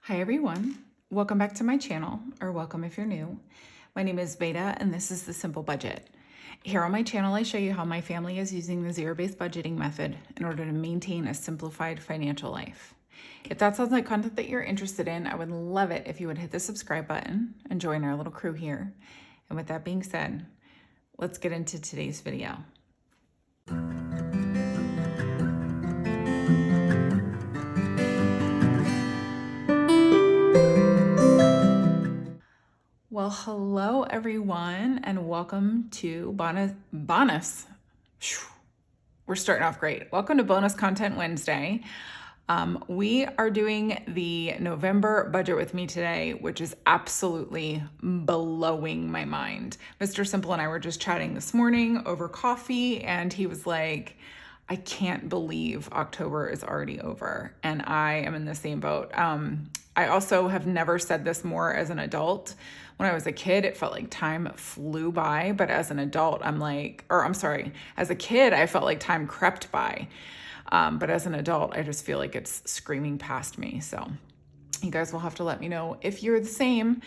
Hi everyone, welcome back to my channel, or welcome if you're new. My name is Beta and this is The Simple Budget. Here on my channel I show you how my family is using the zero-based budgeting method in order to maintain a simplified financial life. If that sounds like content that you're interested in, I would love it if you would hit the subscribe button and join our little crew here. And with that being said, let's get into today's video. Well, hello everyone, and welcome to bonus. We're starting off great. Welcome to Bonus Content Wednesday. We are doing the November budget with me today, which is absolutely blowing my mind. Mr. Simple and I were just chatting this morning over coffee, and he was like, I can't believe October is already over. And I am in the same boat. I also have never said this more as an adult. When I was a kid, it felt like time flew by, but as an adult, as a kid, I felt like time crept by. But as an adult, I just feel like it's screaming past me. So you guys will have to let me know if you're the same.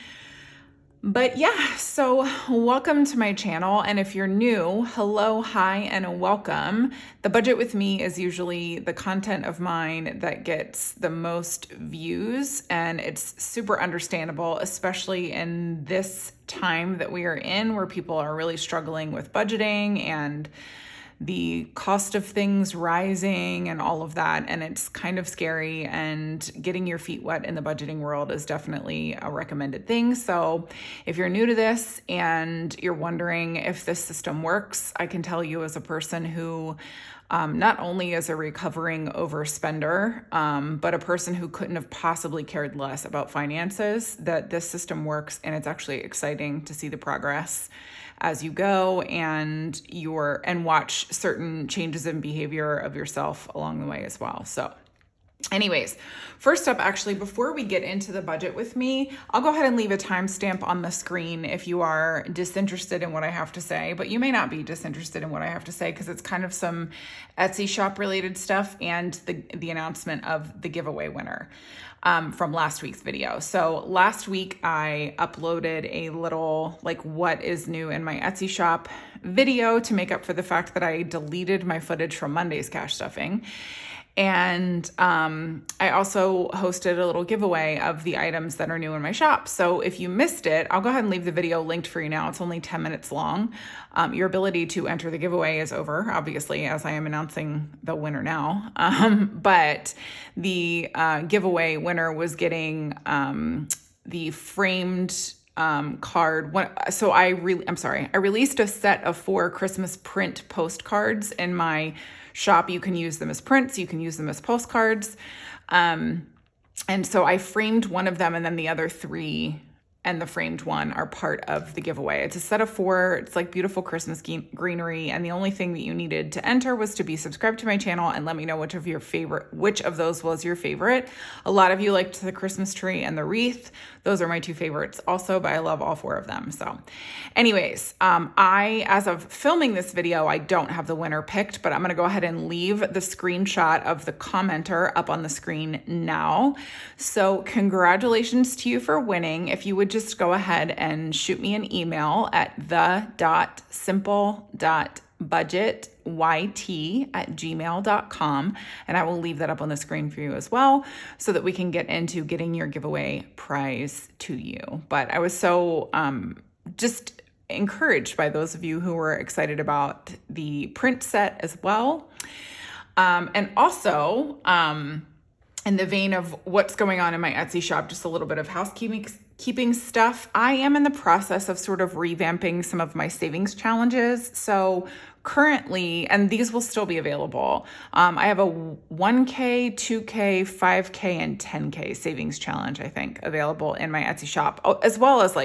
But yeah, so welcome to my channel. And if you're new, hello, hi, and welcome. The budget with me is usually the content of mine that gets the most views, and it's super understandable, especially in this time that we are in where people are really struggling with budgeting and the cost of things rising and all of that. And it's kind of scary, and getting your feet wet in the budgeting world is definitely a recommended thing. So if you're new to this and you're wondering if this system works, I can tell you as a person who not only is a recovering overspender, but a person who couldn't have possibly cared less about finances, that this system works, and it's actually exciting to see the progress as you go and watch certain changes in behavior of yourself along the way as well. So anyways, first up, actually, before we get into the budget with me, I'll go ahead and leave a timestamp on the screen if you are disinterested in what I have to say, but you may not be disinterested in what I have to say because it's kind of some Etsy shop related stuff and the announcement of the giveaway winner from last week's video. So last week I uploaded a little what is new in my Etsy shop video to make up for the fact that I deleted my footage from Monday's cash stuffing. And I also hosted a little giveaway of the items that are new in my shop. So if you missed it, I'll go ahead and leave the video linked for you now. It's only 10 minutes long. Your ability to enter the giveaway is over, obviously, as I am announcing the winner now. But the giveaway winner was getting the framed card. I released a set of 4 Christmas print postcards in my shop. You can use them as prints, you can use them as postcards. And so I framed one of them, and then the other 3 and the framed one are part of the giveaway. It's a set of 4. It's like beautiful Christmas greenery. And the only thing that you needed to enter was to be subscribed to my channel and let me know which of those was your favorite. A lot of you liked the Christmas tree and the wreath. Those are my 2 favorites also, but I love all 4 of them. So anyways, as of filming this video, I don't have the winner picked, but I'm going to go ahead and leave the screenshot of the commenter up on the screen now. So congratulations to you for winning. If you would just go ahead and shoot me an email at the.simple.budgetyt@gmail.com, and I will leave that up on the screen for you as well so that we can get into getting your giveaway prize to you. But I was so just encouraged by those of you who were excited about the print set as well. And also, in the vein of what's going on in my Etsy shop, just a little bit of housekeeping stuff. I am in the process of sort of revamping some of my savings challenges. So currently, and these will still be available, I have a 1K, 2K, 5K, and 10K savings challenge, I think, available in my Etsy shop, as well as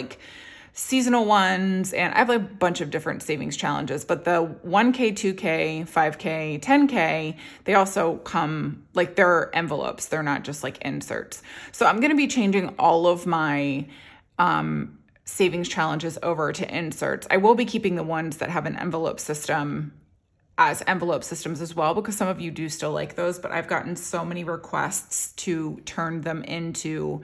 seasonal ones, and I have a bunch of different savings challenges, but the 1K, 2K, 5K, 10K, they also come, they're envelopes. They're not just inserts. So I'm going to be changing all of my savings challenges over to inserts. I will be keeping the ones that have an envelope system as envelope systems as well, because some of you do still like those, but I've gotten so many requests to turn them into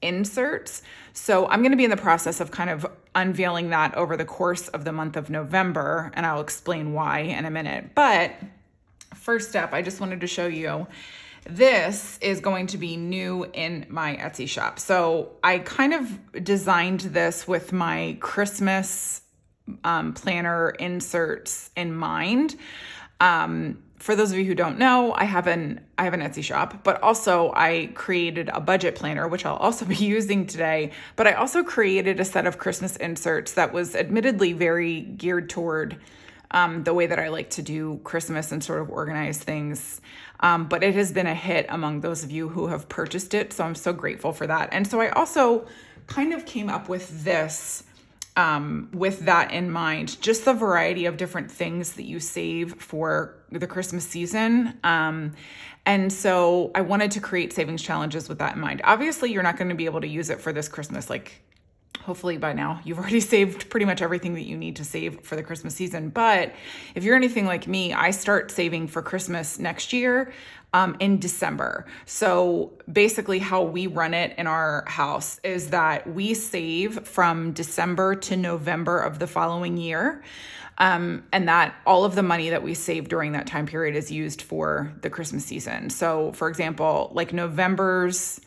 inserts. So I'm going to be in the process of kind of unveiling that over the course of the month of November, and I'll explain why in a minute. But first step, I just wanted to show you, this is going to be new in my Etsy shop. So I kind of designed this with my Christmas planner inserts in mind. For those of you who don't know, I have an Etsy shop, but also I created a budget planner, which I'll also be using today. But I also created a set of Christmas inserts that was admittedly very geared toward the way that I like to do Christmas and sort of organize things. But it has been a hit among those of you who have purchased it. So I'm so grateful for that. And so I also kind of came up with this with that in mind, just the variety of different things that you save for the Christmas season. And so I wanted to create savings challenges with that in mind. Obviously, you're not going to be able to use it for this Christmas. Like, hopefully by now you've already saved pretty much everything that you need to save for the Christmas season. But if you're anything like me, I start saving for Christmas next year in December. So basically how we run it in our house is that we save from December to November of the following year. And that all of the money that we save during that time period is used for the Christmas season. So for example, like November's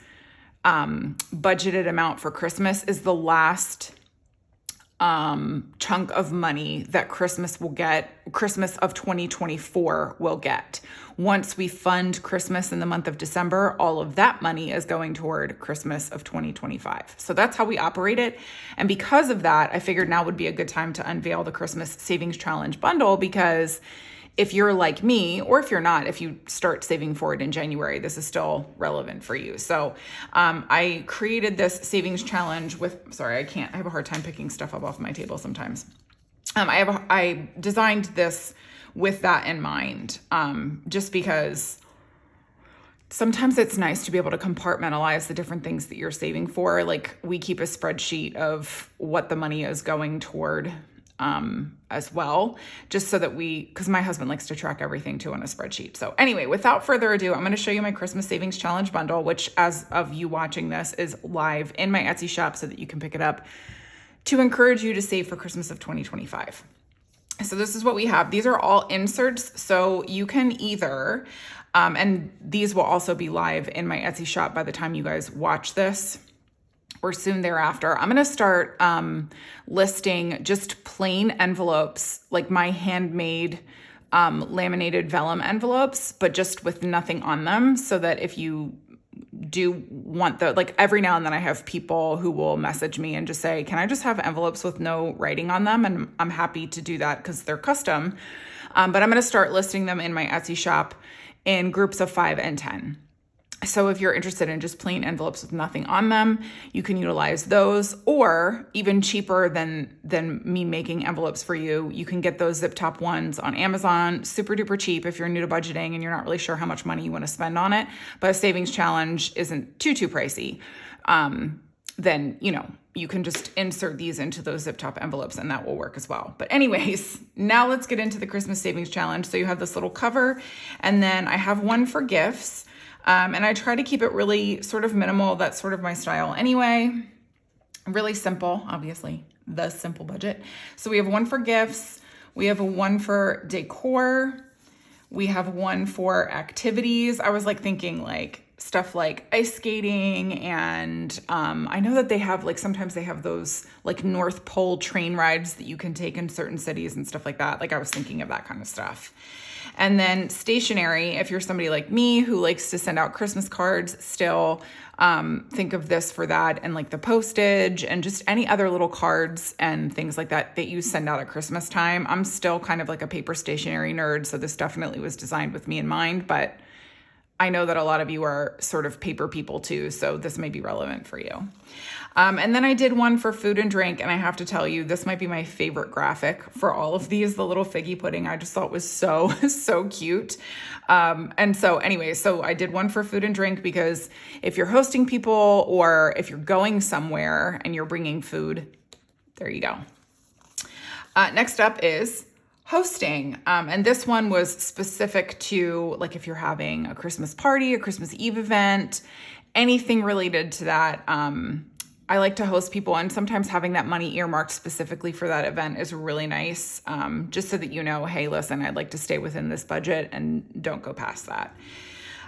budgeted amount for Christmas is the last chunk of money that Christmas of 2024 will get. Once we fund Christmas in the month of December, all of that money is going toward Christmas of 2025. So that's how we operate it. And because of that, I figured now would be a good time to unveil the Christmas Savings Challenge bundle, because if you're like me, or if you're not, if you start saving for it in January, this is still relevant for you. So I created this savings challenge I have a hard time picking stuff up off my table sometimes. I designed this with that in mind, just because sometimes it's nice to be able to compartmentalize the different things that you're saving for. Like, we keep a spreadsheet of what the money is going toward as well, just so that because my husband likes to track everything too on a spreadsheet. So anyway, without further ado, I'm going to show you my Christmas Savings Challenge bundle, which as of you watching this is live in my Etsy shop so that you can pick it up to encourage you to save for Christmas of 2025. So this is what we have. These are all inserts. So you can either, and these will also be live in my Etsy shop by the time you guys watch this, or soon thereafter. I'm going to start listing just plain envelopes, like my handmade laminated vellum envelopes, but just with nothing on them, so that if you do want like every now and then I have people who will message me and just say, can I just have envelopes with no writing on them? And I'm happy to do that because they're custom. But I'm going to start listing them in my Etsy shop in groups of 5 and 10. So if you're interested in just plain envelopes with nothing on them, you can utilize those, or even cheaper than me making envelopes for you, you can get those zip top ones on Amazon, super duper cheap if you're new to budgeting and you're not really sure how much money you want to spend on it, but a savings challenge isn't too pricey. Then, you can just insert these into those zip top envelopes and that will work as well. But anyways, now let's get into the Christmas Savings Challenge. So you have this little cover, and then I have one for gifts. And I try to keep it really sort of minimal. That's sort of my style anyway. Really simple, obviously, the simple budget. So we have one for gifts. We have one for decor. We have one for activities. I was thinking stuff like ice skating, and I know that they have sometimes they have those North Pole train rides that you can take in certain cities and stuff like that. I was thinking of that kind of stuff. And then stationery, if you're somebody like me who likes to send out Christmas cards still, think of this for that, and the postage and just any other little cards and things like that you send out at Christmas time. I'm still kind of a paper stationery nerd, so this definitely was designed with me in mind, but I know that a lot of you are sort of paper people too, so this may be relevant for you. And then I did one for food and drink, and I have to tell you, this might be my favorite graphic for all of these. The little figgy pudding, I just thought was so, so cute. And so anyway, so I did one for food and drink because if you're hosting people or if you're going somewhere and you're bringing food, there you go. Next up is hosting. And this one was specific to like if you're having a Christmas party, a Christmas Eve event, anything related to that. I like to host people, and sometimes having that money earmarked specifically for that event is really nice. Just so that you know, hey, listen, I'd like to stay within this budget and don't go past that.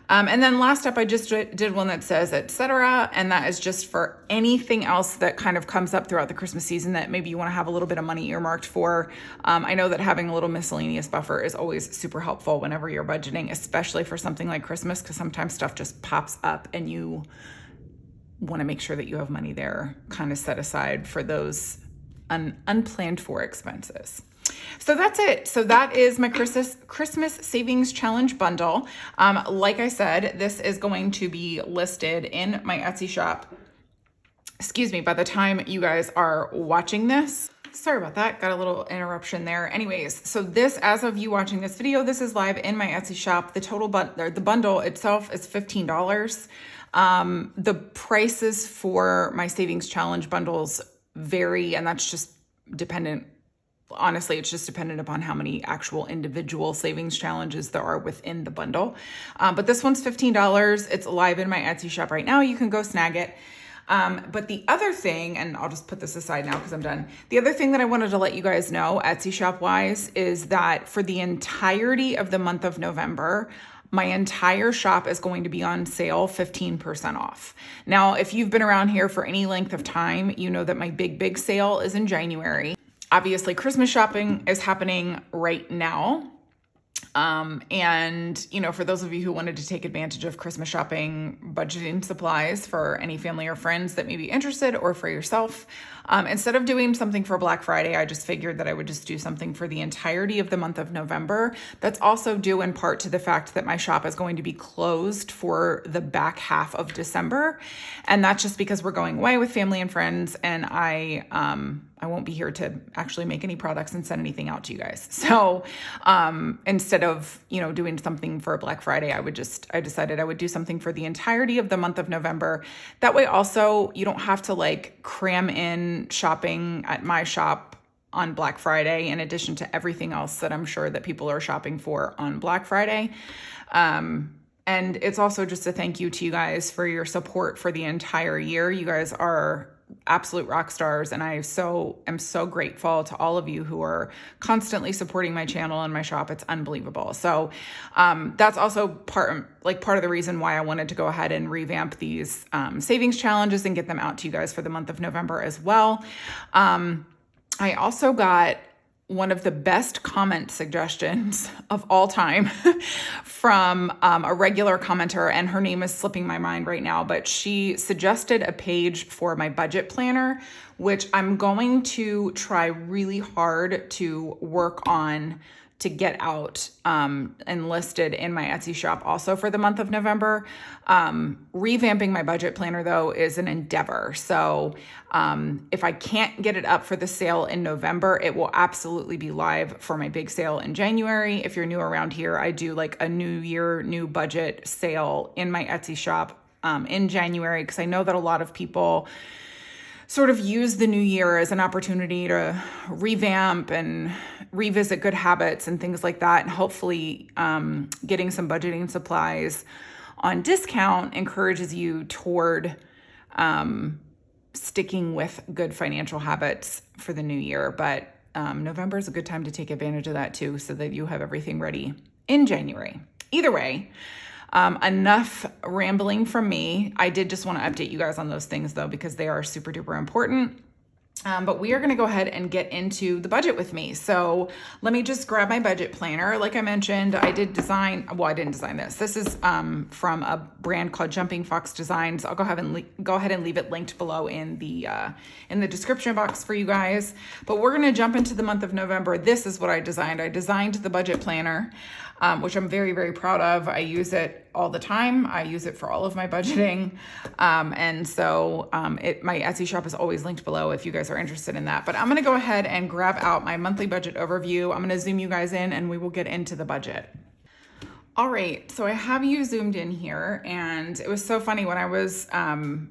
And then last up, I just did one that says etc. And that is just for anything else that kind of comes up throughout the Christmas season that maybe you want to have a little bit of money earmarked for. I know that having a little miscellaneous buffer is always super helpful whenever you're budgeting, especially for something like Christmas, because sometimes stuff just pops up and you want to make sure that you have money there kind of set aside for those unplanned for expenses. So that's it. So that is my Christmas Savings Challenge bundle. Like I said, this is going to be listed in my Etsy shop. Excuse me, by the time you guys are watching this. Sorry about that. Got a little interruption there. Anyways, so this, as of you watching this video, this is live in my Etsy shop. The total the bundle itself is $15. The prices for my Savings Challenge bundles vary, and that's just dependent. Honestly, it's just dependent upon how many actual individual savings challenges there are within the bundle. But this one's $15. It's live in my Etsy shop right now. You can go snag it. But the other thing, and I'll just put this aside now because I'm done. The other thing that I wanted to let you guys know, Etsy shop wise, is that for the entirety of the month of November, my entire shop is going to be on sale 15% off. Now, if you've been around here for any length of time, you know that my big sale is in January. Obviously, Christmas shopping is happening right now. And, you know, for those of you who wanted to take advantage of Christmas shopping, budgeting supplies for any family or friends that may be interested, or for yourself, instead of doing something for Black Friday, I just figured that I would just do something for the entirety of the month of November. That's also due in part to the fact that my shop is going to be closed for the back half of December. And that's just because we're going away with family and friends, and I won't be here to actually make any products and send anything out to you guys. So instead of, you know, doing something for Black Friday, I decided I would do something for the entirety of the month of November. That way also you don't have to like cram in shopping at my shop on Black Friday, in addition to everything else that I'm sure that people are shopping for on Black Friday. And it's also just a thank you to you guys for your support for the entire year. You guys are absolute rock stars, and I am so grateful to all of you who are constantly supporting my channel and my shop. It's unbelievable. So that's also part of the reason why I wanted to go ahead and revamp these savings challenges and get them out to you guys for the month of November as well. I also got one of the best comment suggestions of all time from a regular commenter, and her name is slipping my mind right now, but she suggested a page for my budget planner, which I'm going to try really hard to work on to get out and listed in my Etsy shop also for the month of November. Revamping my budget planner, though, is an endeavor. So if I can't get it up for the sale in November, it will absolutely be live for my big sale in January. If you're new around here, I do like a new year, new budget sale in my Etsy shop in January, because I know that a lot of people sort of use the new year as an opportunity to revamp and revisit good habits and things like that. And hopefully getting some budgeting supplies on discount encourages you toward sticking with good financial habits for the new year. But November is a good time to take advantage of that too, so that you have everything ready in January. Either way, enough rambling from me. I did just want to update you guys on those things though, because they are super duper important. But we are going to go ahead and get into the budget with me. So let me just grab my budget planner. Like I mentioned, I didn't design this. This is from a brand called Jumping Fox Designs. I'll go ahead and leave it linked below in the description box for you guys. But we're going to jump into the month of November. This is what I designed. I designed the budget planner, which I'm very, very proud of. I use it all the time. I use it for all of my budgeting. And so my Etsy shop is always linked below if you guys are interested in that. But I'm going to go ahead and grab out my monthly budget overview. I'm going to zoom you guys in and we will get into the budget. All right, so I have you zoomed in here, and it was so funny when I was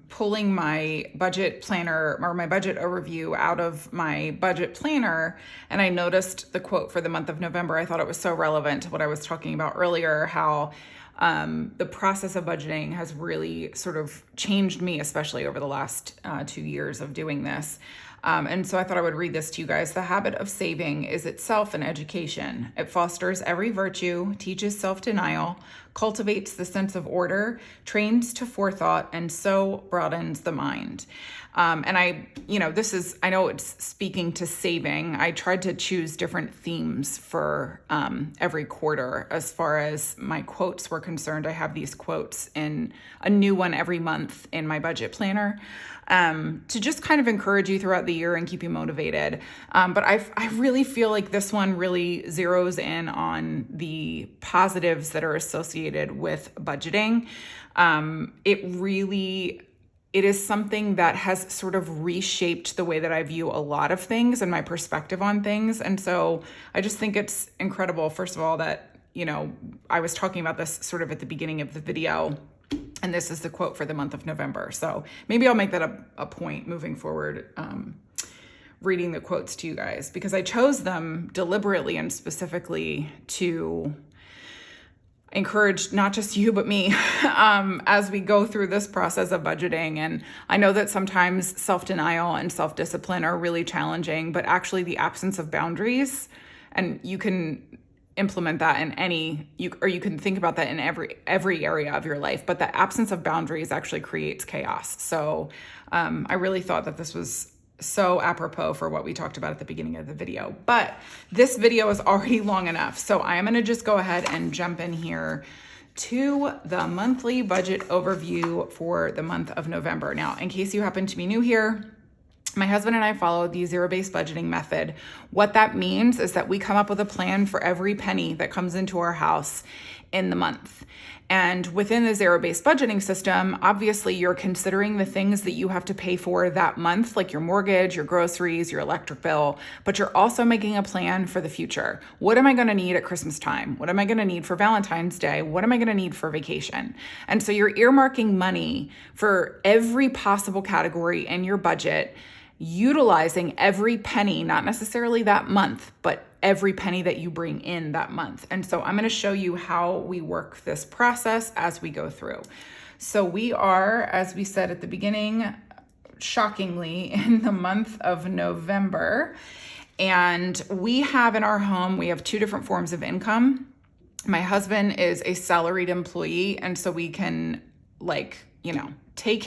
pulling my budget planner or my budget overview out of my budget planner, and I noticed the quote for the month of November. I thought it was so relevant to what I was talking about earlier, how the process of budgeting has really sort of changed me, especially over the last 2 years of doing this. And so I thought I would read this to you guys. The habit of saving is itself an education. It fosters every virtue, teaches self-denial, cultivates the sense of order, trains to forethought, and so broadens the mind. And I know it's speaking to saving. I tried to choose different themes for every quarter as far as my quotes were concerned. I have these quotes in a new one every month in my budget planner. To just kind of encourage you throughout the year and keep you motivated. But I really feel like this one really zeroes in on the positives that are associated with budgeting. It is something that has sort of reshaped the way that I view a lot of things and my perspective on things. And so I just think it's incredible, first of all, that, I was talking about this sort of at the beginning of the video. And this is the quote for the month of November. So maybe I'll make that a point moving forward, reading the quotes to you guys, because I chose them deliberately and specifically to encourage not just you, but me as we go through this process of budgeting. And I know that sometimes self-denial and self-discipline are really challenging, but actually the absence of boundaries, and you can implement that in you can think about that in every area of your life, but the absence of boundaries actually creates chaos. So I really thought that this was so apropos for what we talked about at the beginning of the video. But this video is already long enough, so I am going to just go ahead and jump in here to the monthly budget overview for the month of November. Now, in case you happen to be new here, my husband and I follow the zero-based budgeting method. What that means is that we come up with a plan for every penny that comes into our house in the month. And within the zero-based budgeting system, obviously you're considering the things that you have to pay for that month, like your mortgage, your groceries, your electric bill, but you're also making a plan for the future. What am I going to need at Christmas time? What am I going to need for Valentine's Day? What am I going to need for vacation? And so you're earmarking money for every possible category in your budget, utilizing every penny, not necessarily that month, but every penny that you bring in that month. And so I'm going to show you how we work this process as we go through. So we are, as we said at the beginning, shockingly in the month of November. And we have in our home, we have two different forms of income. My husband is a salaried employee. And so we can take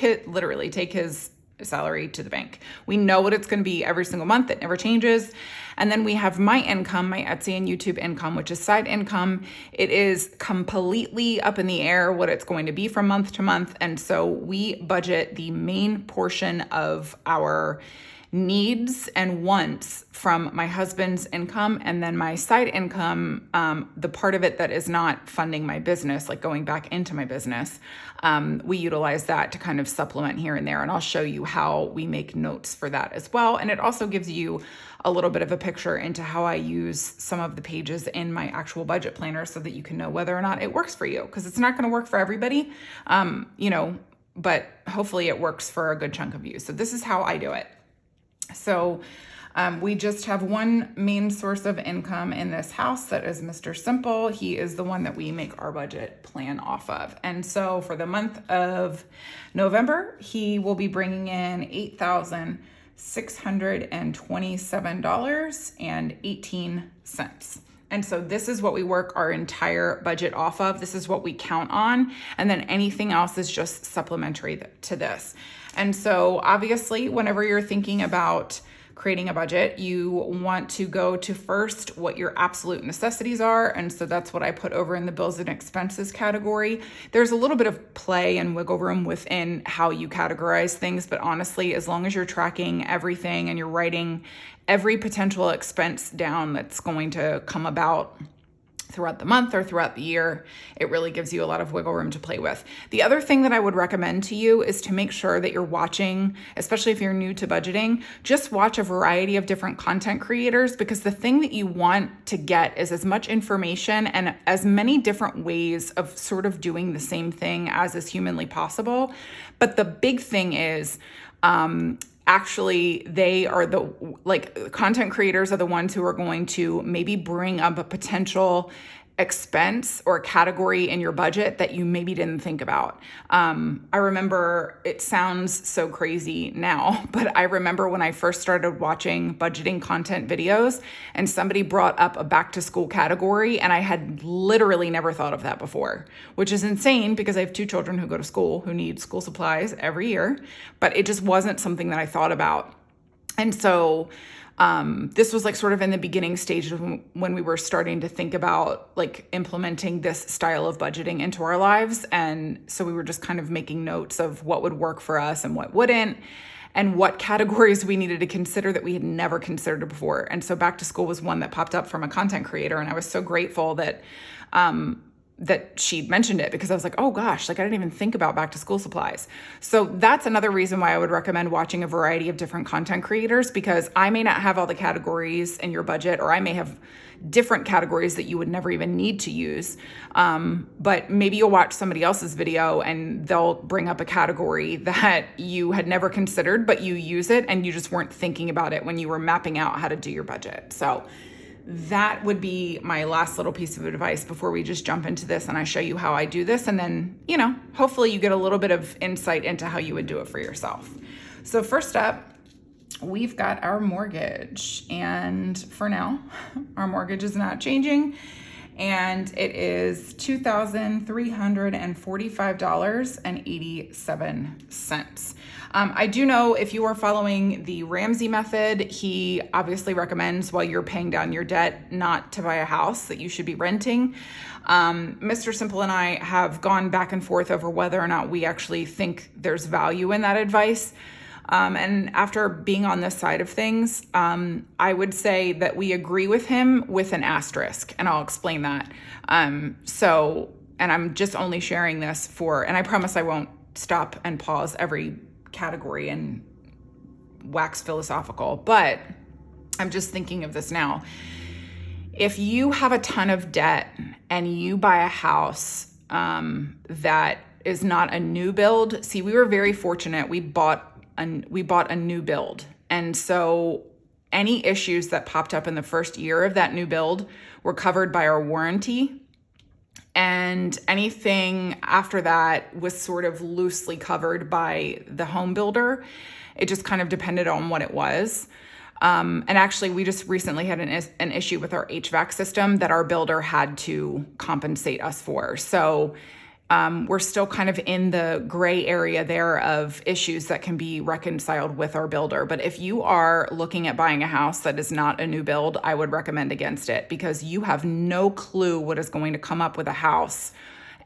his salary to the bank. We know what it's going to be every single month. It never changes. And then we have my income, my Etsy and YouTube income, which is side income. It is completely up in the air what it's going to be from month to month. And so we budget the main portion of our needs and wants from my husband's income, and then my side income, the part of it that is not funding my business, like going back into my business, we utilize that to kind of supplement here and there. And I'll show you how we make notes for that as well. And it also gives you a little bit of a picture into how I use some of the pages in my actual budget planner so that you can know whether or not it works for you, because it's not going to work for everybody, but hopefully it works for a good chunk of you. So this is how I do it. So we just have one main source of income in this house, that is Mr. Simple. He is the one that we make our budget plan off of. And so for the month of November, he will be bringing in $8,627.18. And so this is what we work our entire budget off of. This is what we count on. And then anything else is just supplementary to this. And so obviously, whenever you're thinking about creating a budget, you want to go to first what your absolute necessities are. And so that's what I put over in the bills and expenses category. There's a little bit of play and wiggle room within how you categorize things. But honestly, as long as you're tracking everything and you're writing every potential expense down that's going to come about throughout the month or throughout the year. It really gives you a lot of wiggle room to play with. The other thing that I would recommend to you is to make sure that you're watching, especially if you're new to budgeting, just watch a variety of different content creators, because the thing that you want to get is as much information and as many different ways of sort of doing the same thing as is humanly possible. But the big thing is, actually, they are content creators are the ones who are going to maybe bring up a potential expense or category in your budget that you maybe didn't think about. I remember, it sounds so crazy now, but I remember when I first started watching budgeting content videos and somebody brought up a back to school category, and I had literally never thought of that before, which is insane because I have 2 children who go to school who need school supplies every year, but it just wasn't something that I thought about. And so this was like sort of in the beginning stages when we were starting to think about like implementing this style of budgeting into our lives. And so we were just kind of making notes of what would work for us and what wouldn't, and what categories we needed to consider that we had never considered before. And so back to school was one that popped up from a content creator. And I was so grateful that she'd mentioned it, because I was like, oh gosh, like I didn't even think about back to school supplies. So that's another reason why I would recommend watching a variety of different content creators, because I may not have all the categories in your budget, or I may have different categories that you would never even need to use. But maybe you'll watch somebody else's video and they'll bring up a category that you had never considered, but you use it and you just weren't thinking about it when you were mapping out how to do your budget. So that would be my last little piece of advice before we just jump into this and I show you how I do this. And then, hopefully you get a little bit of insight into how you would do it for yourself. So first up, we've got our mortgage. And for now, our mortgage is not changing. And it is $2,345.87. I do know, if you are following the Ramsey method, he obviously recommends, while you're paying down your debt, not to buy a house, that you should be renting. Mr. Simple and I have gone back and forth over whether or not we actually think there's value in that advice. And after being on this side of things, I would say that we agree with him with an asterisk, and I'll explain that. And I'm just only sharing this and I promise I won't stop and pause every category and wax philosophical, but I'm just thinking of this now. If you have a ton of debt and you buy a house that is not a new build, see, we were very fortunate. We bought a new build. And so any issues that popped up in the first year of that new build were covered by our warranty. And anything after that was sort of loosely covered by the home builder. It just kind of depended on what it was. And actually, we just recently had an issue with our HVAC system that our builder had to compensate us for. So we're still kind of in the gray area there of issues that can be reconciled with our builder. But if you are looking at buying a house that is not a new build, I would recommend against it, because you have no clue what is going to come up with a house.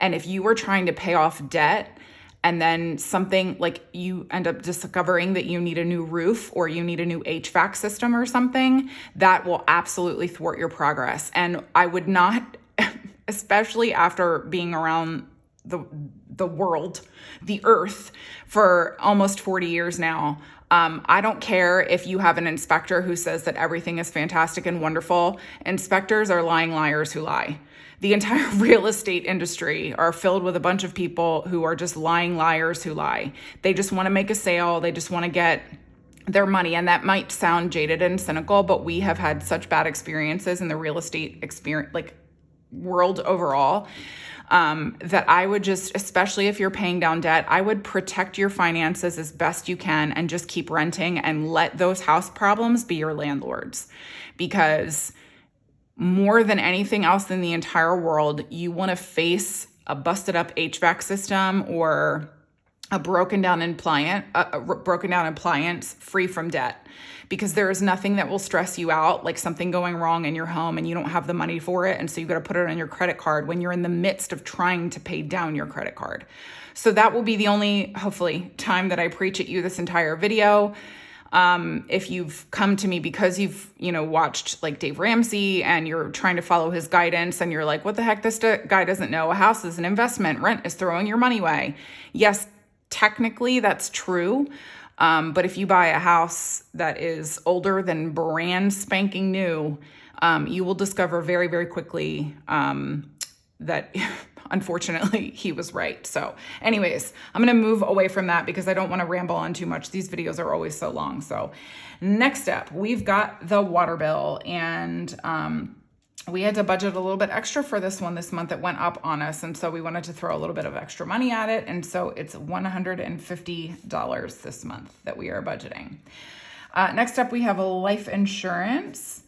And if you were trying to pay off debt and then something like you end up discovering that you need a new roof or you need a new HVAC system or something, that will absolutely thwart your progress. And I would not, especially after being around the world, the earth, for almost 40 years now. I don't care if you have an inspector who says that everything is fantastic and wonderful. Inspectors are lying liars who lie. The entire real estate industry are filled with a bunch of people who are just lying liars who lie. They just want to make a sale. They just want to get their money. And that might sound jaded and cynical, but we have had such bad experiences in the real estate world overall. That I would just, especially if you're paying down debt, I would protect your finances as best you can and just keep renting and let those house problems be your landlords. Because more than anything else in the entire world, you want to face a busted up HVAC system or a broken down appliance free from debt. Because there is nothing that will stress you out like something going wrong in your home and you don't have the money for it. And so you got to put it on your credit card when you're in the midst of trying to pay down your credit card. So that will be the only, hopefully, time that I preach at you this entire video. If you've come to me because you've, watched like Dave Ramsey and you're trying to follow his guidance and you're like, what the heck, this guy doesn't know. A house is an investment. Rent is throwing your money away. Yes, technically that's true. But if you buy a house that is older than brand spanking new, you will discover very, very quickly that unfortunately he was right. So anyways, I'm going to move away from that because I don't want to ramble on too much. These videos are always so long. So next up, we've got the water bill, and we had to budget a little bit extra for this one this month. It went up on us, and so we wanted to throw a little bit of extra money at it, and so it's $150 this month that we are budgeting. Next up, we have a life insurance.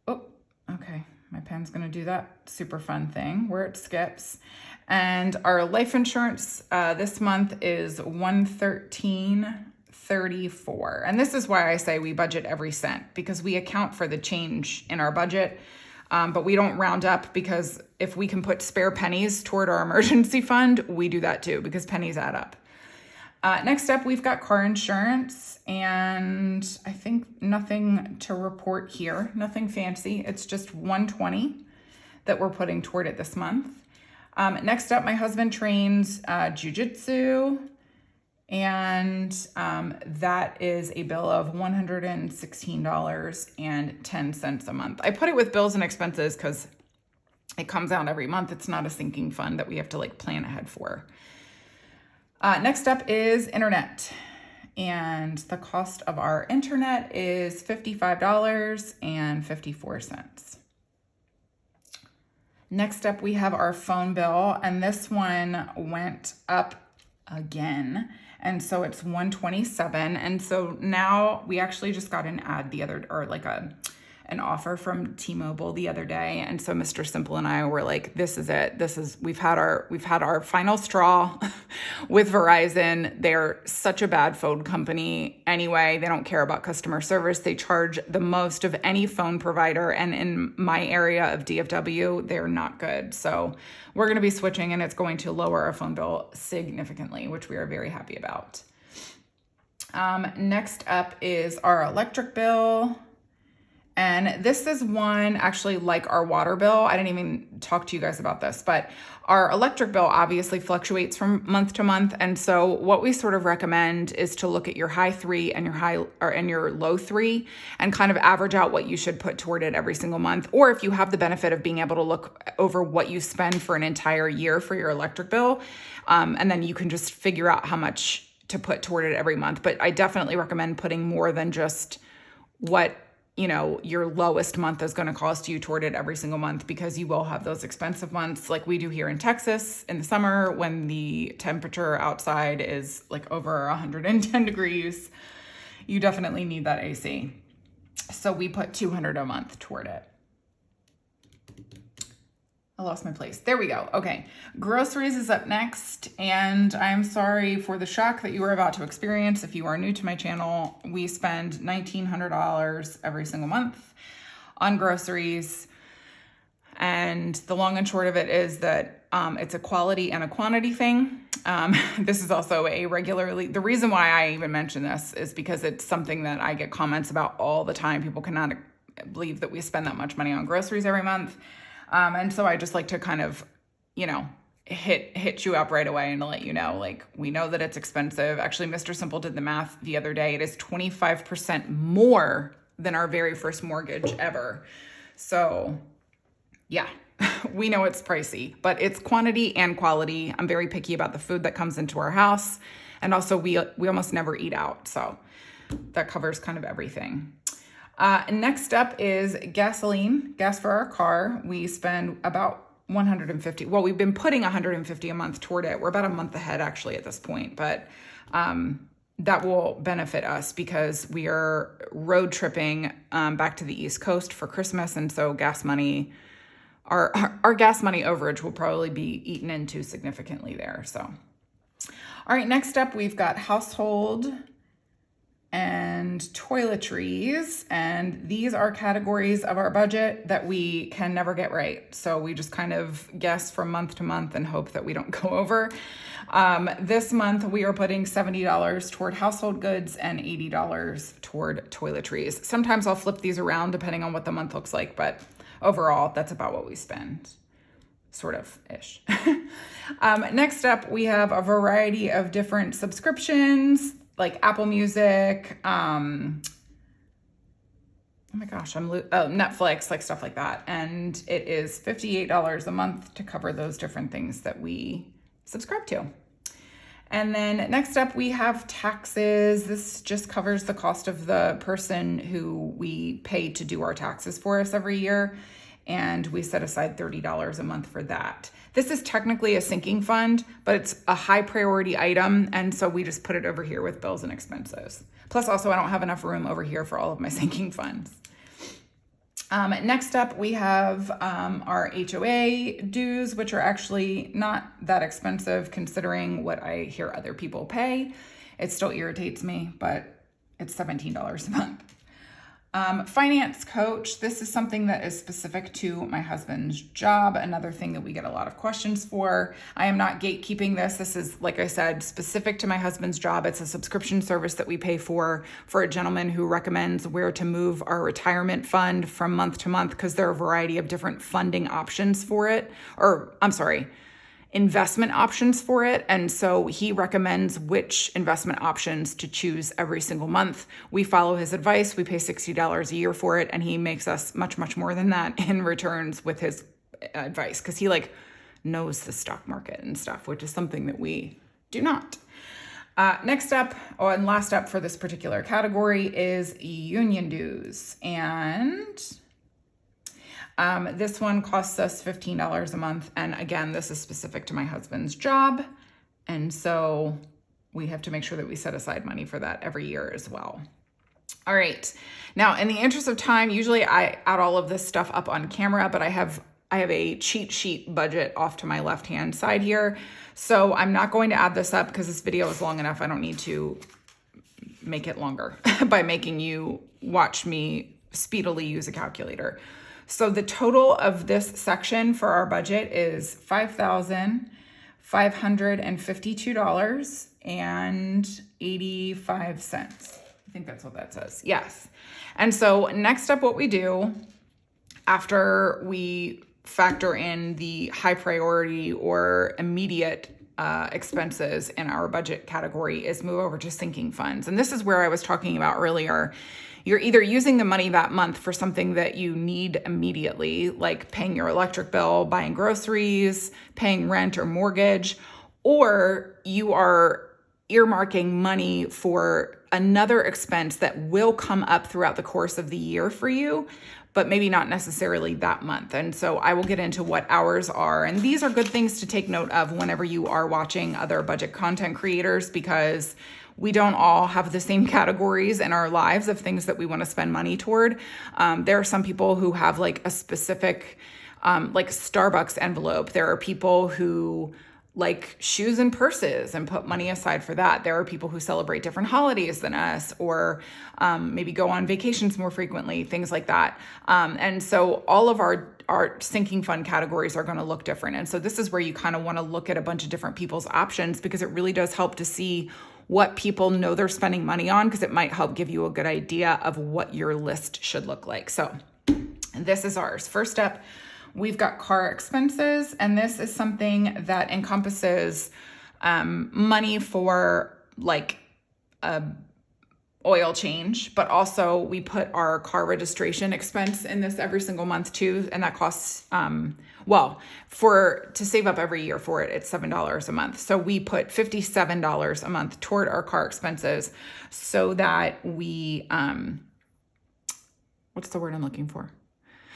Oh, okay. My pen's going to do that super fun thing where it skips. And our life insurance this month is $113.34. And this is why I say we budget every cent, because we account for the change in our budget. But we don't round up, because if we can put spare pennies toward our emergency fund, we do that too, because pennies add up. Next up, we've got car insurance, and I think nothing to report here, nothing fancy. It's just $120 that we're putting toward it this month. Next up, my husband trains jujitsu, and that is a bill of $116.10 a month. I put it with bills and expenses because it comes out every month. It's not a sinking fund that we have to like plan ahead for. Next up is internet, and the cost of our internet is $55.54. Next up, we have our phone bill, and this one went up again, and so it's $127. And so now we actually just got an ad an offer from T-Mobile the other day, and so Mr. Simple and I were like, this is it. We've had our final straw with Verizon. They're such a bad phone company anyway. They don't care about customer service. They charge the most of any phone provider, and in my area of DFW, they're not good. So we're going to be switching, and it's going to lower our phone bill significantly, which we are very happy about. Next up is our electric bill. And this is one actually like our water bill. I didn't even talk to you guys about this, but our electric bill obviously fluctuates from month to month. And so what we sort of recommend is to look at your high 3 and your low 3 and kind of average out what you should put toward it every single month. Or if you have the benefit of being able to look over what you spend for an entire year for your electric bill, and then you can just figure out how much to put toward it every month. But I definitely recommend putting more than just what your lowest month is going to cost you toward it every single month, because you will have those expensive months like we do here in Texas in the summer when the temperature outside is like over 110 degrees. You definitely need that AC. So we put $200 a month toward it. I lost my place. There we go. Okay. Groceries is up next. And I'm sorry for the shock that you are about to experience. If you are new to my channel, we spend $1,900 every single month on groceries. And the long and short of it is that it's a quality and a quantity thing. This is also the reason why I even mention this is because it's something that I get comments about all the time. People cannot believe that we spend that much money on groceries every month. And so I just like to kind of, hit you up right away and to let you know, like, we know that it's expensive. Actually, Mr. Simple did the math the other day. It is 25% more than our very first mortgage ever. So yeah, we know it's pricey, but it's quantity and quality. I'm very picky about the food that comes into our house. And also we almost never eat out. So that covers kind of everything. Next up is gasoline, gas for our car. We spend about $150. Well, we've been putting $150 a month toward it. We're about a month ahead actually at this point, but that will benefit us because we are road tripping back to the East Coast for Christmas. And so gas money, our gas money overage will probably be eaten into significantly there. So, all right, next up, we've got household. And and toiletries. And these are categories of our budget that we can never get right. So we just kind of guess from month to month and hope that we don't go over. This month we are putting $70 toward household goods and $80 toward toiletries. Sometimes I'll flip these around depending on what the month looks like, but overall that's about what we spend. Sort of ish. Next up, we have a variety of different subscriptions like Apple Music. Oh my gosh, Netflix, like stuff like that. And it is $58 a month to cover those different things that we subscribe to. And then next up, we have taxes. This just covers the cost of the person who we pay to do our taxes for us every year. And we set aside $30 a month for that. This is technically a sinking fund, but it's a high priority item. And so we just put it over here with bills and expenses. Plus also I don't have enough room over here for all of my sinking funds. Next up, we have our HOA dues, which are actually not that expensive considering what I hear other people pay. It still irritates me, but it's $17 a month. Finance coach. This is something that is specific to my husband's job. Another thing that we get a lot of questions for. I am not gatekeeping this. This is, like I said, specific to my husband's job. It's a subscription service that we pay for a gentleman who recommends where to move our retirement fund from month to month because there are a variety of different funding options for it. Investment options for it. And so he recommends which investment options to choose every single month. We follow his advice. We pay $60 a year for it. And he makes us much, much more than that in returns with his advice because he knows the stock market and stuff, which is something that we do not. Next up, and last up for this particular category is union dues. And this one costs us $15 a month. And again, this is specific to my husband's job. And so we have to make sure that we set aside money for that every year as well. All right. Now, in the interest of time, usually I add all of this stuff up on camera, but I have a cheat sheet budget off to my left-hand side here. So I'm not going to add this up because this video is long enough. I don't need to make it longer by making you watch me speedily use a calculator. So the total of this section for our budget is $5,552.85. I think that's what that says. Yes. And so next up, what we do after we factor in the high priority or immediate expenses in our budget category is move over to sinking funds. And this is where I was talking about earlier. You're either using the money that month for something that you need immediately, like paying your electric bill, buying groceries, paying rent or mortgage, or you are earmarking money for another expense that will come up throughout the course of the year for you, but maybe not necessarily that month. And so I will get into what ours are. And these are good things to take note of whenever you are watching other budget content creators, because we don't all have the same categories in our lives of things that we want to spend money toward. There are some people who have a specific Starbucks envelope. There are people who like shoes and purses and put money aside for that. There are people who celebrate different holidays than us, or maybe go on vacations more frequently, things like that. And so all of our sinking fund categories are going to look different. And so this is where you kind of want to look at a bunch of different people's options, because it really does help to see what people know they're spending money on, because it might help give you a good idea of what your list should look like. So this is ours. First up, we've got car expenses, and this is something that encompasses money for oil change, but also we put our car registration expense in this every single month too, and that costs to save up every year for it, it's $7 a month. So we put $57 a month toward our car expenses so that we what's the word I'm looking for?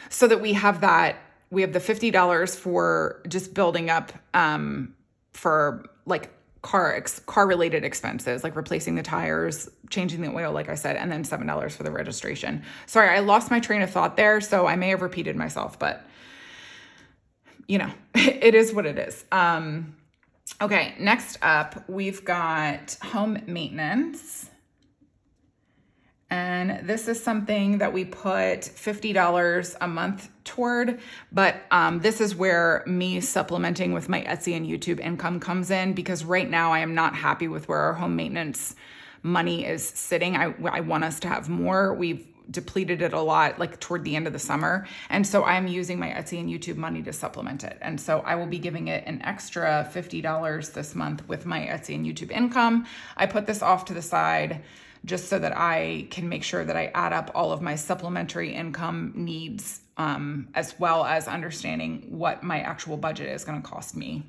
So that we have that. We have the $50 for just building up for car related expenses, like replacing the tires, changing the oil, like I said, and then $7 for the registration. Sorry, I lost my train of thought there, so I may have repeated myself, but it is what it is. Okay, next up, we've got home maintenance. And this is something that we put $50 a month toward, but this is where me supplementing with my Etsy and YouTube income comes in, because right now I am not happy with where our home maintenance money is sitting. I want us to have more. We've depleted it a lot, like toward the end of the summer. And so I'm using my Etsy and YouTube money to supplement it. And so I will be giving it an extra $50 this month with my Etsy and YouTube income. I put this off to the side just so that I can make sure that I add up all of my supplementary income needs, as well as understanding what my actual budget is going to cost me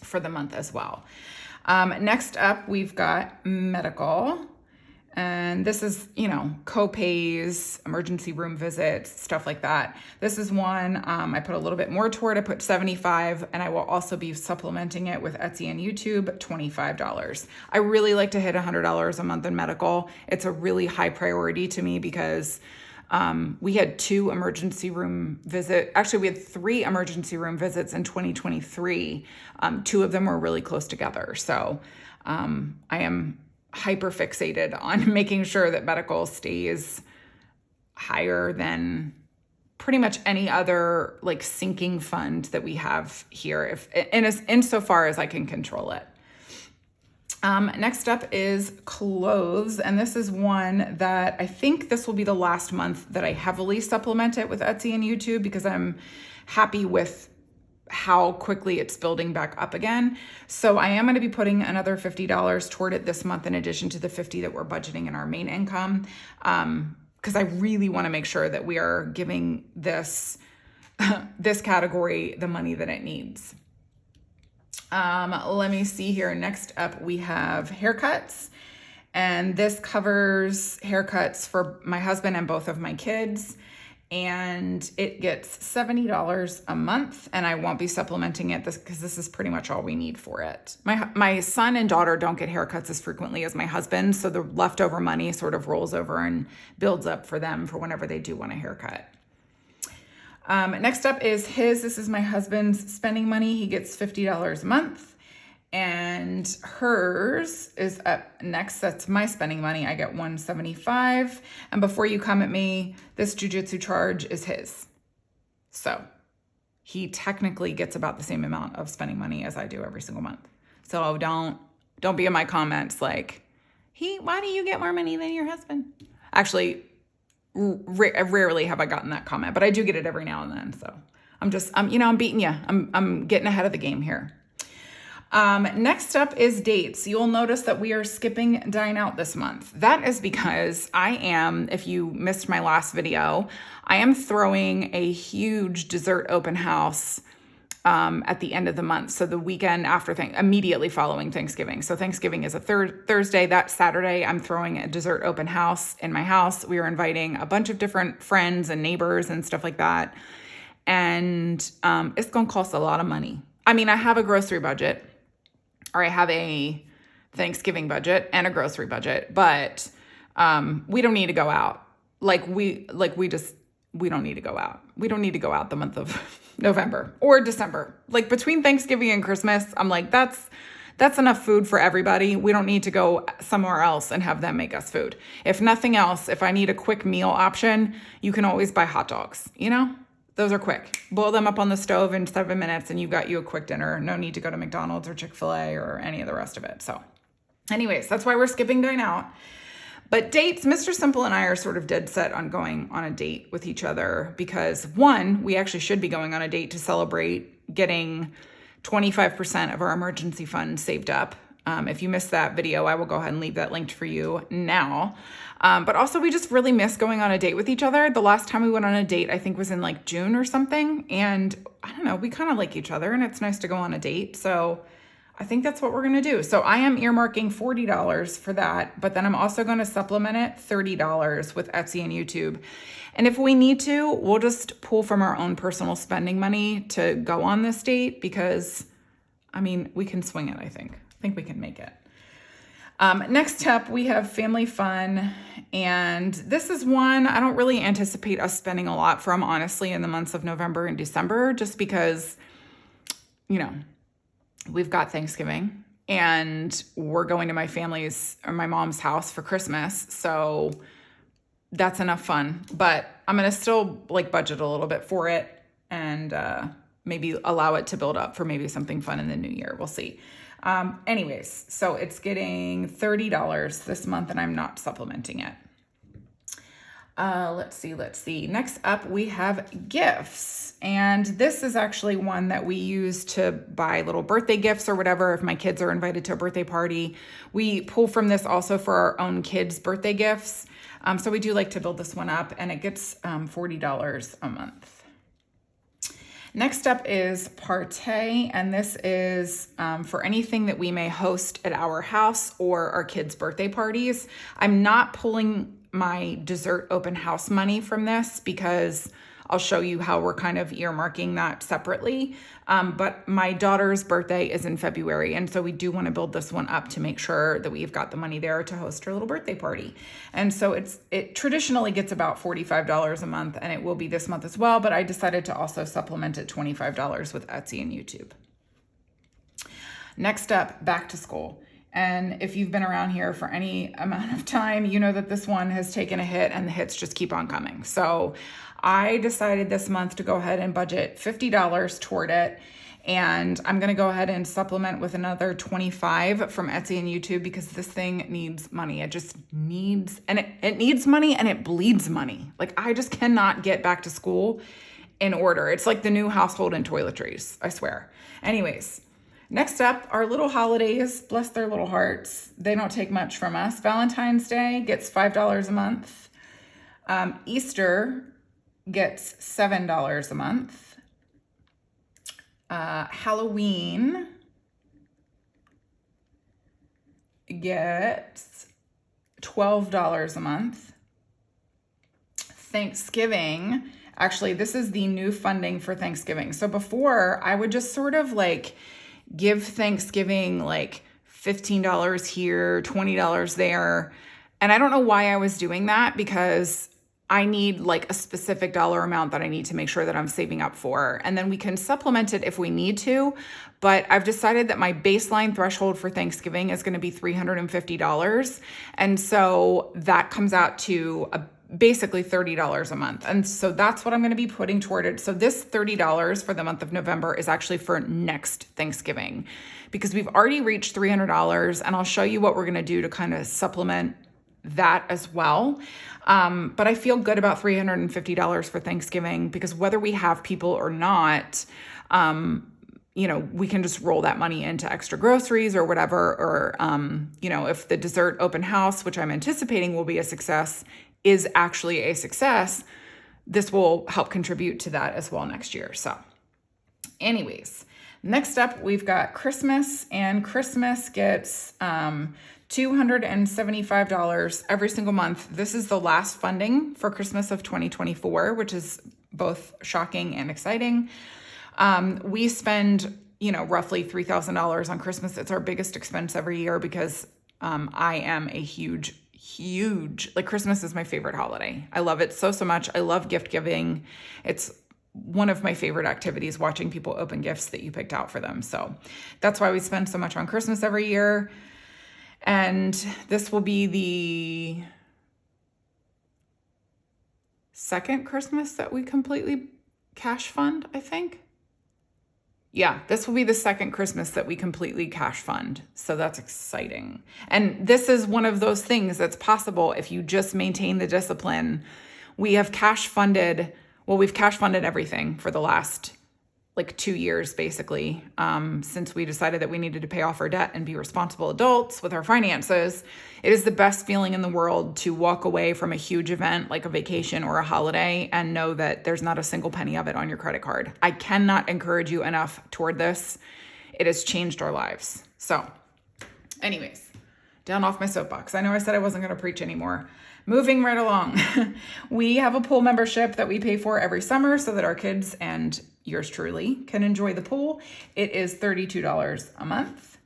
for the month as well. Next up, we've got medical. And this is, co-pays, emergency room visits, stuff like that. This is one I put a little bit more toward. I put $75, and I will also be supplementing it with Etsy and YouTube, $25. I really like to hit $100 a month in medical. It's a really high priority to me because we had 2 emergency room visits. Actually, we had 3 emergency room visits in 2023. 2 of them were really close together. So I am hyper fixated on making sure that medical stays higher than pretty much any other like sinking fund that we have here, if insofar as I can control it. Next up is clothes, and this is one that I think this will be the last month that I heavily supplement it with Etsy and YouTube, because I'm happy with how quickly it's building back up again. So I am going to be putting another $50 toward it this month, in addition to the $50 that we're budgeting in our main income, because I really want to make sure that we are giving this this category the money that it needs. Let me see here. Next up, we have haircuts, and this covers haircuts for my husband and both of my kids. And it gets $70 a month, and I won't be supplementing it because this is pretty much all we need for it. My son and daughter don't get haircuts as frequently as my husband, so the leftover money sort of rolls over and builds up for them for whenever they do want a haircut. Next up is this is my husband's spending money. He gets $50 a month. And hers is up next. That's my spending money. I get $175. And before you come at me, this jujitsu charge is his. So he technically gets about the same amount of spending money as I do every single month. So don't be in my comments like, why do you get more money than your husband? Actually, rarely have I gotten that comment, but I do get it every now and then. So I'm beating you. I'm getting ahead of the game here. Next up is dates. You'll notice that we are skipping Dine Out this month. That is because if you missed my last video, I am throwing a huge dessert open house at the end of the month. So the weekend after immediately following Thanksgiving. So Thanksgiving is a Thursday. That Saturday, I'm throwing a dessert open house in my house. We are inviting a bunch of different friends and neighbors and stuff like that. And it's going to cost a lot of money. I mean, I have a grocery budget, or I have a Thanksgiving budget and a grocery budget, but we don't need to go out. We don't need to go out. We don't need to go out the month of November or December. Like between Thanksgiving and Christmas, I'm like, that's enough food for everybody. We don't need to go somewhere else and have them make us food. If nothing else, if I need a quick meal option, you can always buy hot dogs, Those are quick. Boil them up on the stove in 7 minutes and you've got you a quick dinner. No need to go to McDonald's or Chick-fil-A or any of the rest of it. So anyways, that's why we're skipping Dine Out. But dates, Mr. Simple and I are sort of dead set on going on a date with each other because one, we actually should be going on a date to celebrate getting 25% of our emergency fund saved up. If you missed that video, I will go ahead and leave that linked for you now. But also we just really miss going on a date with each other. The last time we went on a date, I think was in like June or something. And I don't know, we kind of like each other and it's nice to go on a date. So I think that's what we're going to do. So I am earmarking $40 for that, but then I'm also going to supplement it $30 with Etsy and YouTube. And if we need to, we'll just pull from our own personal spending money to go on this date because we can swing it, I think. I think we can make it. Next up, we have family fun. And this is one I don't really anticipate us spending a lot from, honestly, in the months of November and December, just because, we've got Thanksgiving and we're going to my mom's house for Christmas. So that's enough fun. But I'm going to still like budget a little bit for it and maybe allow it to build up for maybe something fun in the new year. We'll see. Anyways, so it's getting $30 this month and I'm not supplementing it. Let's see. Next up, we have gifts. And this is actually one that we use to buy little birthday gifts or whatever. If my kids are invited to a birthday party, we pull from this also for our own kids' birthday gifts. So we do like to build this one up, and it gets $40 a month. Next up is Partay, and this is for anything that we may host at our house or our kids' birthday parties. I'm not pulling my dessert open house money from this because I'll show you how we're kind of earmarking that separately. But my daughter's birthday is in February, and so we do want to build this one up to make sure that we've got the money there to host her little birthday party. And so it traditionally gets about $45 a month, and it will be this month as well, but I decided to also supplement it $25 with Etsy and YouTube. Next up, back to school. And if you've been around here for any amount of time, you know that this one has taken a hit and the hits just keep on coming. So I decided this month to go ahead and budget $50 toward it. And I'm going to go ahead and supplement with another $25 from Etsy and YouTube because this thing needs money. It just needs, and it needs money and it bleeds money. Like I just cannot get back to school in order. It's like the new household and toiletries, I swear. Anyways. Next up, our little holidays, bless their little hearts. They don't take much from us. Valentine's Day gets $5 a month. Easter gets $7 a month. Halloween gets $12 a month. Thanksgiving, actually, this is the new funding for Thanksgiving. So before, I would just sort of like give Thanksgiving like $15 here, $20 there. And I don't know why I was doing that because I need like a specific dollar amount that I need to make sure that I'm saving up for. And then we can supplement it if we need to. But I've decided that my baseline threshold for Thanksgiving is going to be $350. And so that comes out to basically $30 a month. And so that's what I'm going to be putting toward it. So this $30 for the month of November is actually for next Thanksgiving because we've already reached $300, and I'll show you what we're going to do to kind of supplement that as well. But I feel good about $350 for Thanksgiving because whether we have people or not, we can just roll that money into extra groceries or whatever. Or, if the dessert open house, which I'm anticipating will be a success, is actually a success, this will help contribute to that as well next year. So anyways, next up, we've got Christmas, and Christmas gets $275 every single month. This is the last funding for Christmas of 2024, which is both shocking and exciting. We spend, roughly $3,000 on Christmas. It's our biggest expense every year because I am a huge, like Christmas is my favorite holiday. I love it so much. I love gift giving. It's one of my favorite activities, watching people open gifts that you picked out for them. So that's why we spend so much on Christmas every year. And this will be the second Christmas that we completely cash fund, I think. Yeah, this will be the second Christmas that we completely cash fund. So that's exciting. And this is one of those things that's possible if you just maintain the discipline. We've cash funded everything for the last 2 years, basically, since we decided that we needed to pay off our debt and be responsible adults with our finances. It is the best feeling in the world to walk away from a huge event like a vacation or a holiday and know that there's not a single penny of it on your credit card. I cannot encourage you enough toward this. It has changed our lives. So anyways, down off my soapbox. I know I said I wasn't going to preach anymore. Moving right along. We have a pool membership that we pay for every summer so that our kids and yours truly can enjoy the pool. It is $32 a month,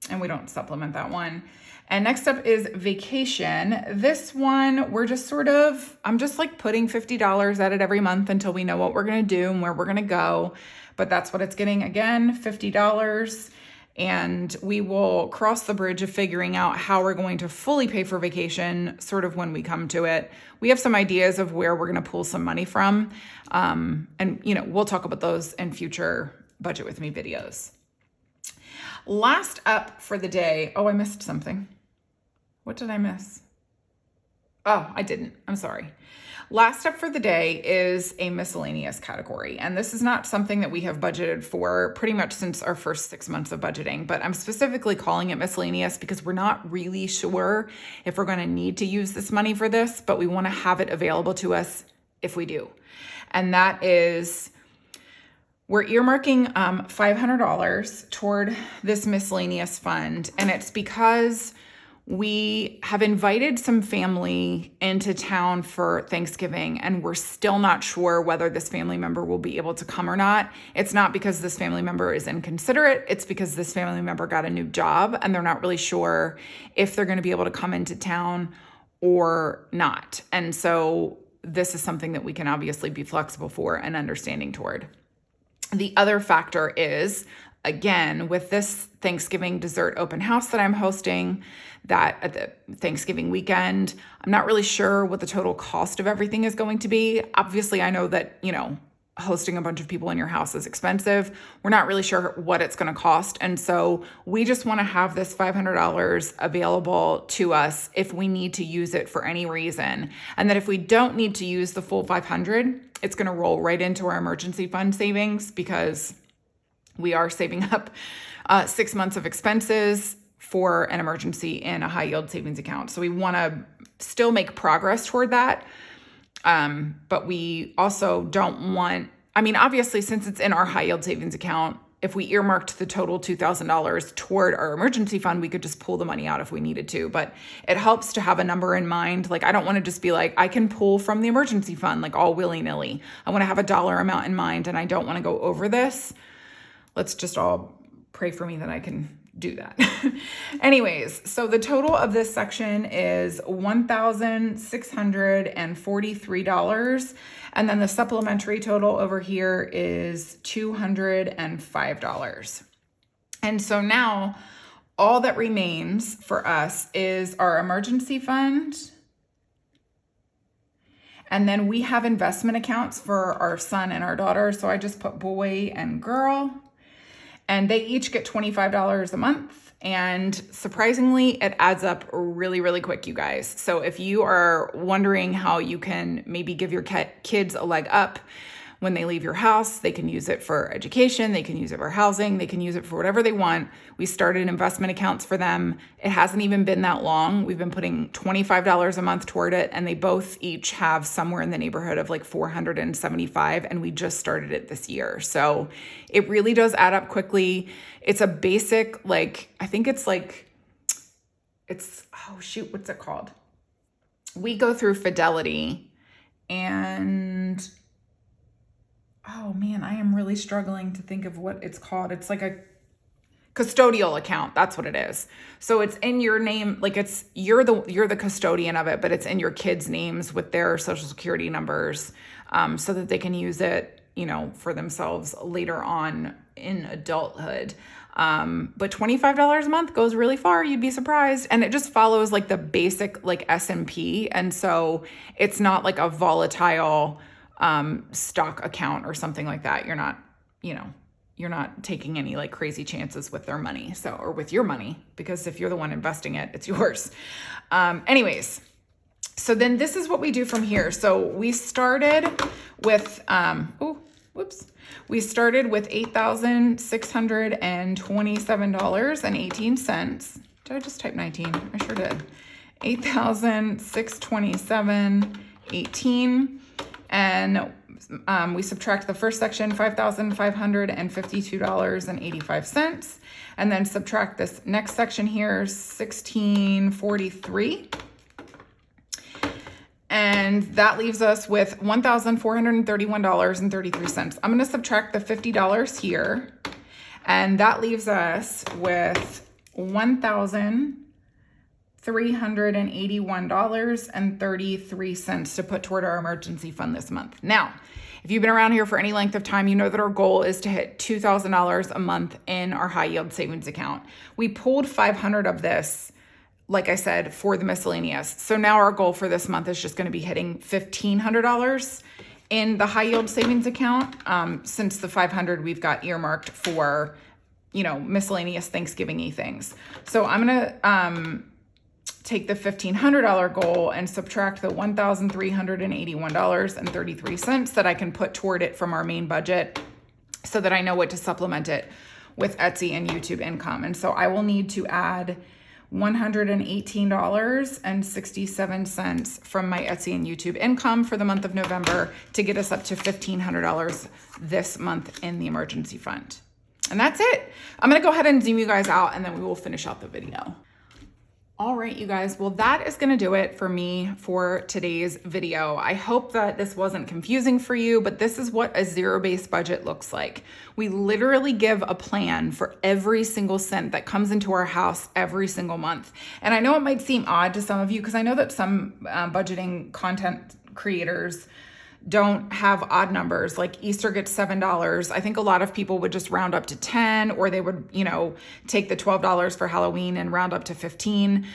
and we don't supplement that one. And next up is vacation. This one, I'm just putting $50 at it every month until we know what we're going to do and where we're going to go. But that's what it's getting again, $50. And we will cross the bridge of figuring out how we're going to fully pay for vacation sort of when we come to it. We have some ideas of where we're going to pull some money from. And, we'll talk about those in future Budget With Me videos. Last up for the day. Oh, I missed something. What did I miss? Oh, I didn't. I'm sorry. Last up for the day is a miscellaneous category. And this is not something that we have budgeted for pretty much since our first 6 months of budgeting, but I'm specifically calling it miscellaneous because we're not really sure if we're going to need to use this money for this, but we want to have it available to us if we do. And that is, we're earmarking $500 toward this miscellaneous fund. And it's because we have invited some family into town for Thanksgiving, and we're still not sure whether this family member will be able to come or not. It's not because this family member is inconsiderate. It's because this family member got a new job, and they're not really sure if they're going to be able to come into town or not. And so this is something that we can obviously be flexible for and understanding toward. The other factor is, again, with this Thanksgiving dessert open house that I'm hosting, that at the Thanksgiving weekend, I'm not really sure what the total cost of everything is going to be. Obviously, I know that, hosting a bunch of people in your house is expensive. We're not really sure what it's going to cost. And so we just want to have this $500 available to us if we need to use it for any reason. And that if we don't need to use the full $500, it's going to roll right into our emergency fund savings because we are saving up 6 months of expenses for an emergency in a high yield savings account. So we want to still make progress toward that. But we also don't want, obviously, since it's in our high yield savings account, if we earmarked the total $2,000 toward our emergency fund, we could just pull the money out if we needed to. But it helps to have a number in mind. Like, I don't want to just be like, I can pull from the emergency fund, like all willy-nilly. I want to have a dollar amount in mind, and I don't want to go over this. Let's just all pray for me that I can do that. Anyways, so the total of this section is $1,643. And then the supplementary total over here is $205. And so now all that remains for us is our emergency fund. And then we have investment accounts for our son and our daughter. So I just put boy and girl. And they each get $25 a month. And surprisingly, it adds up really, really quick, you guys. So if you are wondering how you can maybe give your kids a leg up when they leave your house, they can use it for education, they can use it for housing, they can use it for whatever they want. We started investment accounts for them. It hasn't even been that long. We've been putting $25 a month toward it, and they both each have somewhere in the neighborhood of like $475, and we just started it this year. So it really does add up quickly. It's a basic, what's it called? We go through Fidelity, and oh man, I am really struggling to think of what it's called. It's like a custodial account. That's what it is. So it's in your name, like you're the custodian of it, but it's in your kids' names with their social security numbers, so that they can use it, for themselves later on in adulthood. But $25 a month goes really far. You'd be surprised. And it just follows like the basic like S&P. And so it's not like a volatile stock account or something like that. You're not taking any like crazy chances with their money. Or with your money, because if you're the one investing it, it's yours. Anyways, so then this is what we do from here. So we started with, we started with $8,627.18. Did I just type 19? I sure did. $8,627.18. And we subtract the first section, $5,552.85. And then subtract this next section here, $1,643. And that leaves us with $1,431.33. I'm going to subtract the $50 here. And that leaves us with $1,431.33. $381.33 to put toward our emergency fund this month. Now, if you've been around here for any length of time, you know that our goal is to hit $2,000 a month in our high yield savings account. We pulled 500 of this, like I said, for the miscellaneous. So now our goal for this month is just going to be hitting $1,500 in the high yield savings account. Since the 500 we've got earmarked for, miscellaneous Thanksgiving-y things. So I'm going to take the $1,500 goal and subtract the $1,381.33 that I can put toward it from our main budget so that I know what to supplement it with Etsy and YouTube income. And so I will need to add $118.67 from my Etsy and YouTube income for the month of November to get us up to $1,500 this month in the emergency fund. And that's it. I'm going to go ahead and zoom you guys out and then we will finish out the video. All right, you guys. Well, that is going to do it for me for today's video. I hope that this wasn't confusing for you, but this is what a zero-based budget looks like. We literally give a plan for every single cent that comes into our house every single month. And I know it might seem odd to some of you because I know that some budgeting content creators don't have odd numbers, like Easter gets $7. I think a lot of people would just round up to 10, or they would, take the $12 for Halloween and round up to 15.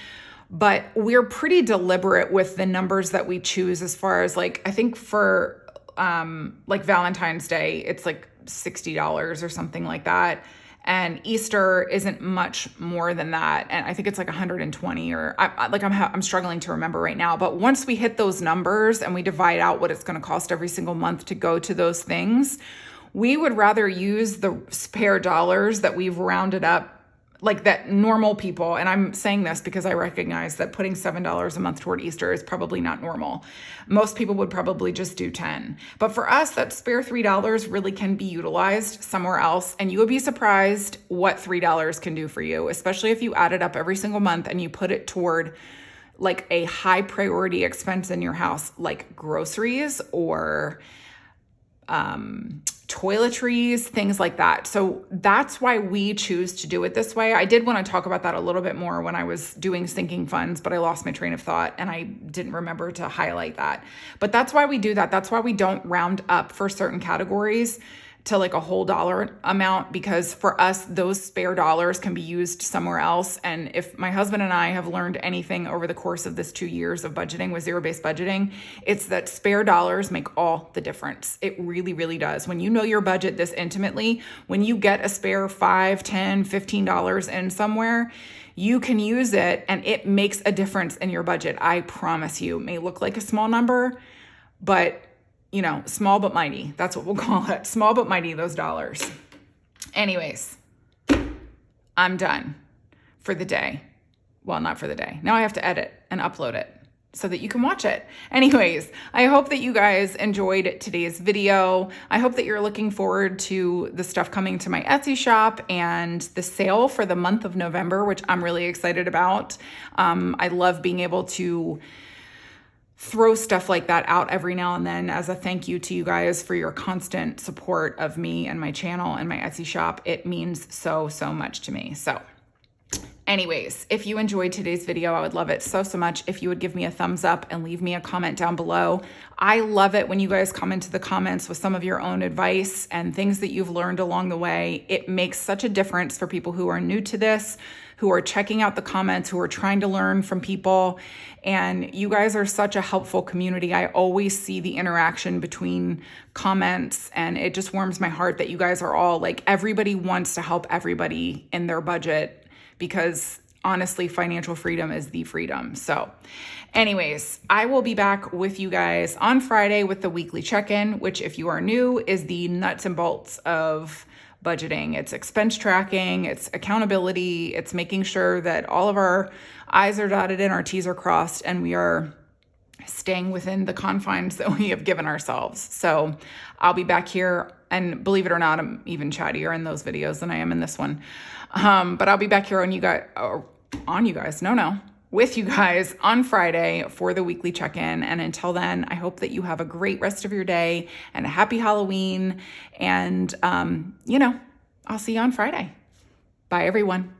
But we're pretty deliberate with the numbers that we choose as far as I think for Valentine's Day, it's like $60 or something like that. And Easter isn't much more than that. And I think it's like 120 or I'm struggling to remember right now. But once we hit those numbers and we divide out what it's going to cost every single month to go to those things, we would rather use the spare dollars that we've rounded up, like that normal people, and I'm saying this because I recognize that putting $7 a month toward Easter is probably not normal. Most people would probably just do 10. But for us, that spare $3 really can be utilized somewhere else. And you would be surprised what $3 can do for you, especially if you add it up every single month and you put it toward like a high priority expense in your house, like groceries or toiletries, things like that. So that's why we choose to do it this way. I did want to talk about that a little bit more when I was doing sinking funds, but I lost my train of thought and I didn't remember to highlight that. But that's why we do that. That's why we don't round up for certain categories to like a whole dollar amount, because for us, those spare dollars can be used somewhere else. And if my husband and I have learned anything over the course of this 2 years of budgeting with zero-based budgeting, it's that spare dollars make all the difference. It really, really does. When you know your budget this intimately, when you get a spare $5, $10, $15 in somewhere, you can use it and it makes a difference in your budget. I promise you. It may look like a small number, but small but mighty. That's what we'll call it. Small but mighty, those dollars. Anyways, I'm done for the day. Well, not for the day. Now I have to edit and upload it so that you can watch it. Anyways, I hope that you guys enjoyed today's video. I hope that you're looking forward to the stuff coming to my Etsy shop and the sale for the month of November, which I'm really excited about. I love being able to throw stuff like that out every now and then as a thank you to you guys for your constant support of me and my channel and my Etsy shop. It means so, so much to me. So anyways, if you enjoyed today's video, I would love it so, so much if you would give me a thumbs up and leave me a comment down below. I love it when you guys come into the comments with some of your own advice and things that you've learned along the way. It makes such a difference for people who are new to this, who are checking out the comments, who are trying to learn from people. And you guys are such a helpful community. I always see the interaction between comments and it just warms my heart that you guys are all like, everybody wants to help everybody in their budget, because honestly, financial freedom is the freedom. So anyways, I will be back with you guys on Friday with the weekly check-in, which if you are new is the nuts and bolts of budgeting. It's expense tracking, it's accountability, it's making sure that all of our I's are dotted and our T's are crossed and we are staying within the confines that we have given ourselves. So I'll be back here, and believe it or not, I'm even chattier in those videos than I am in this one. But I'll be back here with you guys on Friday for the weekly check-in. And until then, I hope that you have a great rest of your day and a happy Halloween. And, I'll see you on Friday. Bye, everyone.